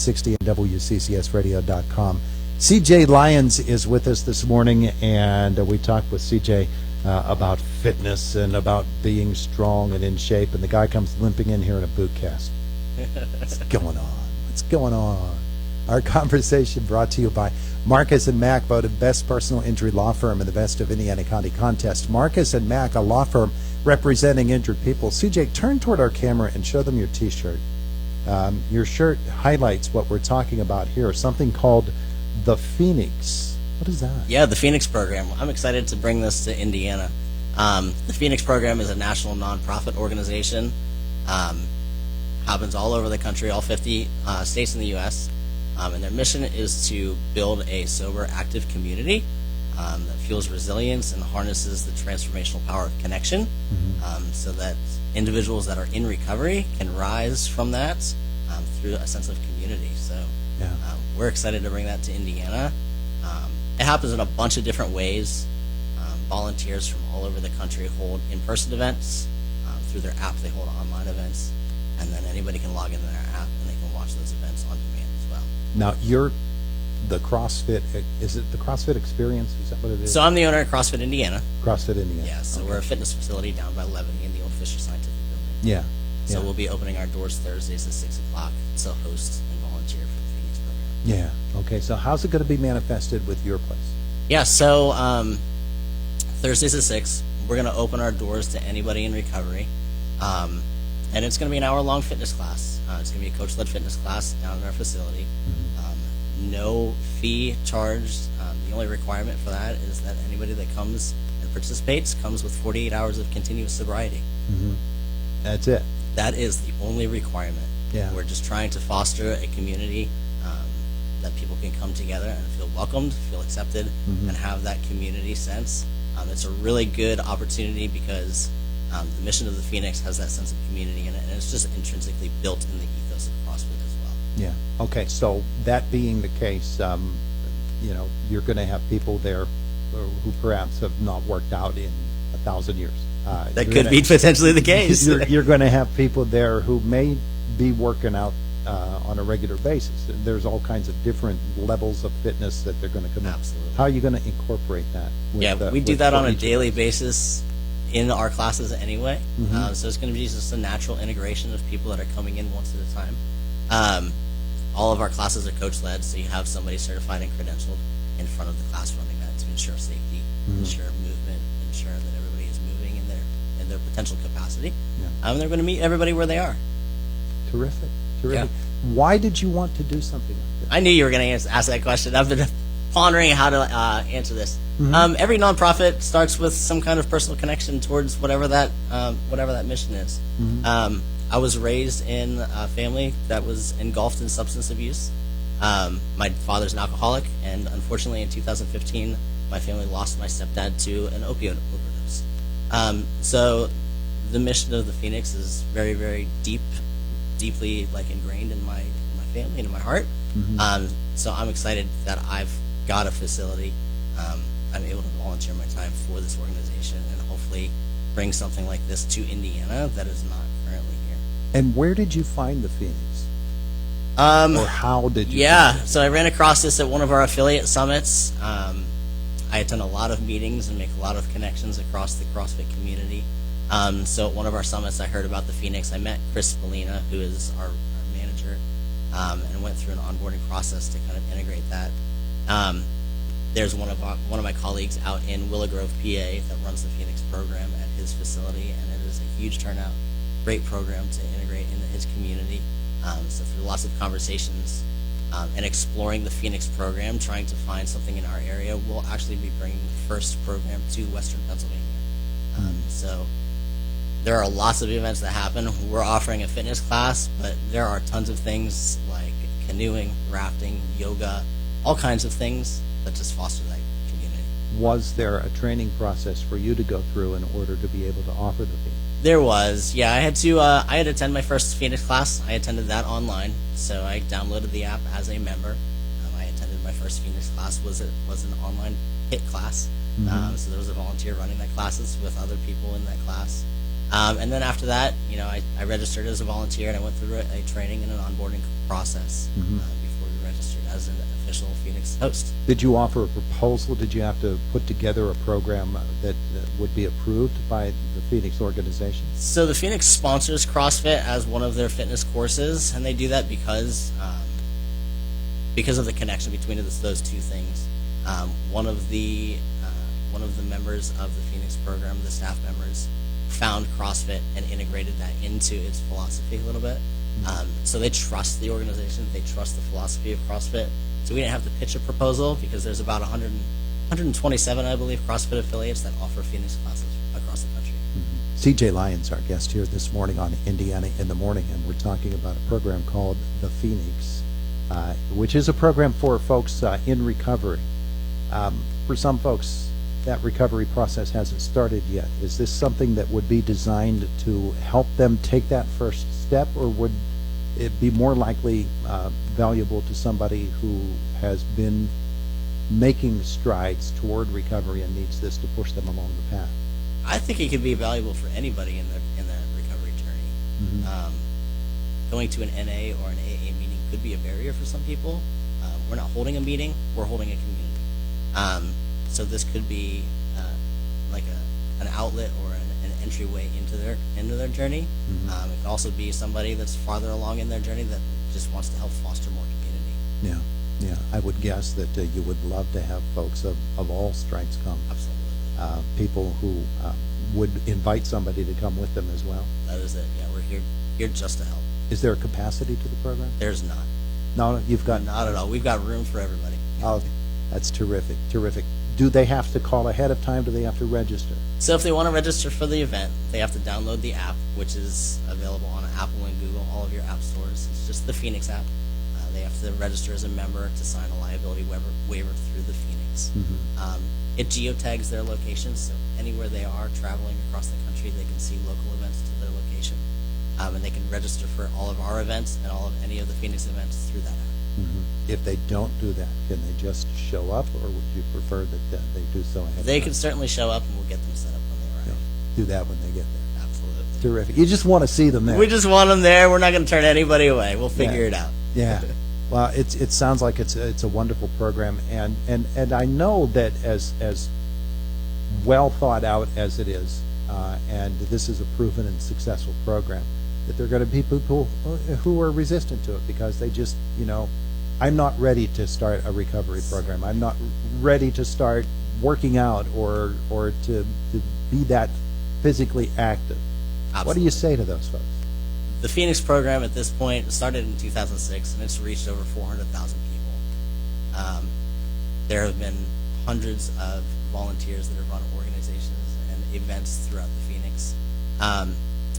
960 and WCCSradio.com. CJ Lyons is with us this morning, and we talked with CJ about fitness and about being strong and in shape, and the guy comes limping in here in a boot cast. What's going on? What's going on? Our conversation brought to you by Marcus and Mack, voted best personal injury law firm in the Best of Indiana County contest. Marcus and Mack, a law firm representing injured people. CJ, turn toward our camera and show them your T-shirt. Your shirt highlights what we're talking about here, something called the Phoenix. What is that? Yeah, the Phoenix program. I'm excited to bring this to Indiana. The Phoenix program is a national nonprofit organization. Happens all over the country, all 50 states in the U.S., and their mission is to build a sober, active community that fuels resilience and harnesses the transformational power of connection, so that individuals that are in recovery can rise from that through a sense of community. So we're excited to bring that to Indiana. It happens in a bunch of different ways. Volunteers from all over the country hold in-person events. Through their app, they hold online events, and then anybody can log into their app and they can watch those events on demand as well. Now, you're the CrossFit, is it the CrossFit Experience? Is that what it is? So I'm the owner of CrossFit Indiana. CrossFit Indiana. Yeah, so we're a fitness facility down by Lebanon in the old Fisher Scientific Building. Yeah. So we'll be opening our doors Thursdays at 6 o'clock to host and volunteer for the Phoenix program. Yeah. Okay, so how's it going to be manifested with your place? Yeah, so Thursdays at 6, we're going to open our doors to anybody in recovery. And it's going to be an hour-long fitness class. It's going to be a coach-led fitness class down in our facility. No fee charged. The only requirement for that is that anybody that comes and participates comes with 48 hours of continuous sobriety. That's it. That is the only requirement. Yeah. We're just trying to foster a community that people can come together and feel welcomed, feel accepted, and have that community sense. It's a really good opportunity because the mission of the Phoenix has that sense of community in it, and it's just intrinsically built in the ethos of CrossFit as well. Yeah. Okay, so that being the case, you're going to have people there who perhaps have not worked out in 1,000 years. That could be potentially the case. You're going to have people there who may be working out on a regular basis. And there's all kinds of different levels of fitness that they're going to come in. Absolutely. How are you going to incorporate that? We do that on a daily basis in our classes anyway. So it's going to be just a natural integration of people that are coming in once at a time. All of our classes are coach-led, so you have somebody certified and credentialed in front of the class running that to ensure safety, ensure movement, ensure that everybody is moving in their potential capacity. And they're going to meet everybody where they are. Terrific. Yeah. Why did you want to do something like this? I knew you were going to ask that question. I've been pondering how to answer this. Every nonprofit starts with some kind of personal connection towards whatever that mission is. I was raised in a family that was engulfed in substance abuse. My father's an alcoholic, and unfortunately in 2015, my family lost my stepdad to an opioid overdose. So the mission of the Phoenix is very, very deeply ingrained in my family and in my heart. So I'm excited that I've got a facility. I'm able to volunteer my time for this organization and hopefully bring something like this to Indiana that is not currently here. And where did you find the Phoenix? Or how did you find it? So I ran across this at one of our affiliate summits. I attend a lot of meetings and make a lot of connections across the CrossFit community. So at one of our summits, I heard about the Phoenix. I met Chris Spallina, who is our manager, and went through an onboarding process to kind of integrate that. There's one of my colleagues out in Willow Grove, PA, that runs the Phoenix program at his facility, and it is a huge turnout. Great program to integrate into his community. So through lots of conversations and exploring the Phoenix program, trying to find something in our area, we'll actually be bringing the first program to Western Pennsylvania. So there are lots of events that happen. We're offering a fitness class, but there are tons of things like canoeing, rafting, yoga, all kinds of things that just foster that community. Was there a training process for you to go through in order to be able to offer the Phoenix? There was, yeah. I had to attend my first Phoenix class. I attended that online, so I downloaded the app as a member. I attended my first Phoenix class was an online HIIT class. So there was a volunteer running that classes with other people in that class. And then after that, I registered as a volunteer, and I went through a training and an onboarding process before we registered as an official Phoenix host. Did you offer a proposal? Did you have to put together a program that would be approved by the Phoenix organization? So the Phoenix sponsors CrossFit as one of their fitness courses, and they do that because of the connection between those two things. One of the members of the Phoenix program, the staff members, found CrossFit and integrated that into its philosophy a little bit. So they trust the organization, they trust the philosophy of CrossFit. So we didn't have to pitch a proposal because there's about 127, I believe, CrossFit affiliates that offer Phoenix classes across the country. CJ Lyons, our guest here this morning on Indiana in the Morning, and we're talking about a program called The Phoenix, which is a program for folks in recovery. For some folks, that recovery process hasn't started yet. Is this something that would be designed to help them take that first step, or would it be more likely valuable to somebody who has been making strides toward recovery and needs this to push them along the path? I think it could be valuable for anybody in their recovery journey. Going to an NA or an AA meeting could be a barrier for some people. We're not holding a meeting; we're holding a community. So this could be like an outlet or an entryway into their journey. It could also be somebody that's farther along in their journey that just wants to help foster more community. Yeah. I would guess that you would love to have folks of all strengths come. Absolutely. People who would invite somebody to come with them as well. That is it. Yeah, we're here just to help. Is there a capacity to the program? There's not. No, you've got not at all. We've got room for everybody. Oh, that's terrific. Do they have to call ahead of time? Do they have to register? So if they want to register for the event, they have to download the app, which is available on Apple and Google, all of your app stores. It's just the Phoenix app. They have to register as a member to sign a liability waiver through the Phoenix. It geotags their locations, so anywhere they are traveling across the country, they can see local events to their location. And they can register for all of our events and any of the Phoenix events through that app. If they don't do that, can they just show up, or would you prefer that they do so ahead of time? They can certainly show up, and we'll get them set up when they arrive. Do that when they get there. Absolutely. Terrific. You just want to see them there. We just want them there. We're not going to turn anybody away. We'll figure it out. Yeah. Well, it sounds like it's a wonderful program, and I know that as well thought out as it is, and this is a proven and successful program, that there are going to be people who are resistant to it because they just, I'm not ready to start a recovery program. I'm not ready to start working out or to be that physically active. Absolutely. What do you say to those folks? The Phoenix program at this point started in 2006, and it's reached over 400,000 people. There have been hundreds of volunteers that have run organizations and events throughout the Phoenix.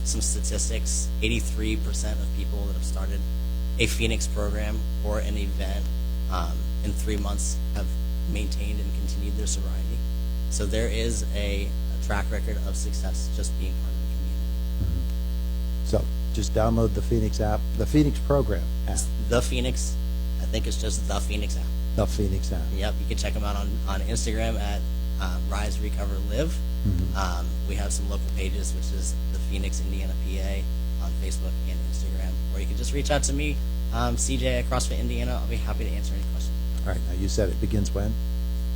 Some statistics, 83% of people that have started a Phoenix program or an event in 3 months have maintained and continued their sobriety. So there is a track record of success just being part of the community. So just download the Phoenix app, the Phoenix program app. The Phoenix, I think it's just the Phoenix app. The Phoenix app. Yep, you can check them out on Instagram at Rise, Recover, Live. We have some local pages, which is the Phoenix, Indiana, PA, on Facebook and Instagram. Or you can just reach out to me, CJ at CrossFit Indiana. I'll be happy to answer any questions. All right, now you said it begins when?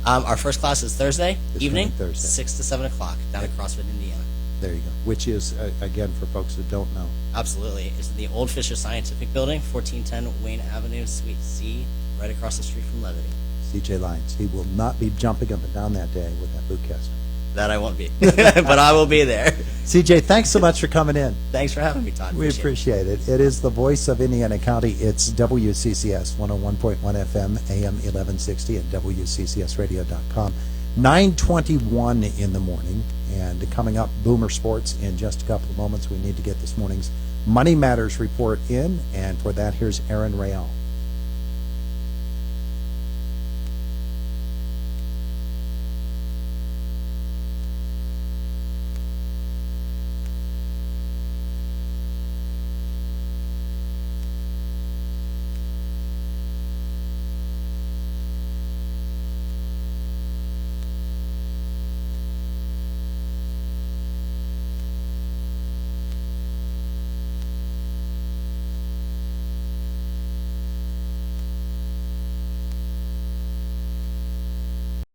Our first class is Thursday evening, Thursday. 6 to 7 o'clock down at CrossFit Indiana. There you go. Which is, again, for folks that don't know. Absolutely. It's in the Old Fisher Scientific Building, 1410 Wayne Avenue, Suite C, right across the street from Levity. CJ Lyons. He will not be jumping up and down that day with that boot caster. That I won't be, but I will be there. CJ, thanks so much for coming in. Thanks for having me, Todd. We appreciate it. It is the voice of Indiana County. It's WCCS 101.1 FM, AM 1160 at WCCSradio.com. 9:21 in the morning, and coming up, Boomer Sports in just a couple of moments. We need to get this morning's Money Matters report in, and for that, here's Aaron Rayal.